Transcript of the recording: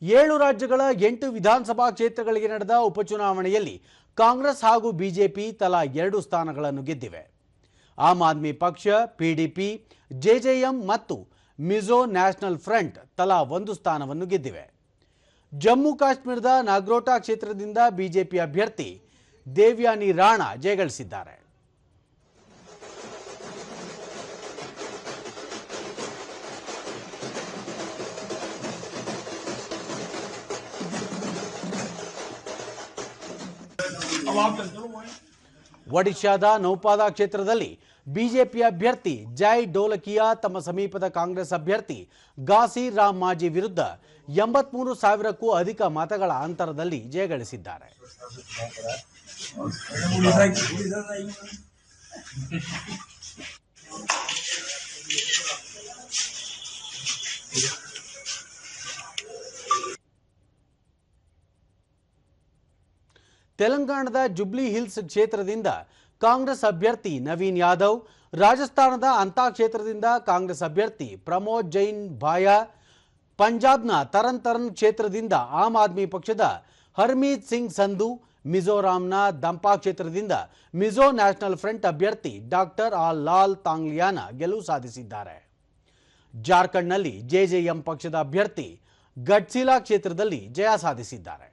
7 ರಾಜ್ಯಗಳ 8 ವಿಧಾನಸಭಾ ಕ್ಷೇತ್ರಗಳಿಗೆ ನಡೆದ ಉಪಚುನಾವಣೆಯಲ್ಲಿ ಕಾಂಗ್ರೆಸ್ ಹಾಗೂ ಬಿಜೆಪಿ ತಲಾ 2 ಸ್ಥಾನಗಳನ್ನು ಗೆದ್ದಿವೆ. ಆಮ್ ಆದ್ಮಿ ಪಕ್ಷ, ಪಿಡಿಪಿ, ಜೆಜೆಎಂ ಮತ್ತು ಮಿಜೋ ನ್ಯಾಷನಲ್ ಫ್ರಂಟ್ ತಲಾ 1 ಸ್ಥಾನವನ್ನು ಗೆದ್ದಿವೆ. ಜಮ್ಮು ಕಾಶ್ಮೀರದ ನಾಗ್ರೋಟಾ ಕ್ಷೇತ್ರದಿಂದ ಬಿಜೆಪಿ ಅಭ್ಯರ್ಥಿ ದೇವ್ಯಾನಿ ರಾಣಾ ಜಯಗಳಿಸಿದ್ದಾರೆ. ಒಡಿಶಾದ ನೌಪಾದ ಕ್ಷೇತ್ರದಲ್ಲಿ ಬಿಜೆಪಿ ಅಭ್ಯರ್ಥಿ ಜೈ ಡೋಲಕಿಯಾ ತಮ್ಮ ಸಮೀಪದ ಕಾಂಗ್ರೆಸ್ ಅಭ್ಯರ್ಥಿ ಗಾಸಿ ರಾಮ್ ಮಾಜಿ ವಿರುದ್ಧ 83,000ಕ್ಕೂ ಅಧಿಕ ಮತಗಳ ಅಂತರದಲ್ಲಿ ಜಯಗಳಿಸಿದ್ದಾರೆ. ತೆಲಂಗಾಣದ ಜುಬ್ಲಿ ಹಿಲ್ಸ್ ಕ್ಷೇತ್ರದಿಂದ ಕಾಂಗ್ರೆಸ್ ಅಭ್ಯರ್ಥಿ ನವೀನ್ ಯಾದವ್, ರಾಜಸ್ಥಾನದ ಅಂತಾ ಕ್ಷೇತ್ರದಿಂದ ಕಾಂಗ್ರೆಸ್ ಅಭ್ಯರ್ಥಿ ಪ್ರಮೋದ್ ಜೈನ್ ಭಾಯಾ, ಪಂಜಾಬ್ನ ತರನ್ ತರನ್ ಕ್ಷೇತ್ರದಿಂದ ಆಮ್ ಆದ್ಮಿ ಪಕ್ಷದ ಹರ್ಮೀತ್ ಸಿಂಗ್ ಸಂಧು, ಮಿಜೋರಾಂನ ದಂಪಾ ಕ್ಷೇತ್ರದಿಂದ ಮಿಜೋ ನ್ಯಾಷನಲ್ ಫ್ರಂಟ್ ಅಭ್ಯರ್ಥಿ ಡಾಕ್ಟರ್ ಲಾಲ್ ತಾಂಗ್ಲಿಯಾನ ಗೆಲುವು ಸಾಧಿಸಿದ್ದಾರೆ. ಜಾರ್ಖಂಡ್ನಲ್ಲಿ ಜೆಜೆಎಂ ಪಕ್ಷದ ಅಭ್ಯರ್ಥಿ ಗಡ್ಸಿಲಾ ಕ್ಷೇತ್ರದಲ್ಲಿ ಜಯ ಸಾಧಿಸಿದ್ದಾರೆ.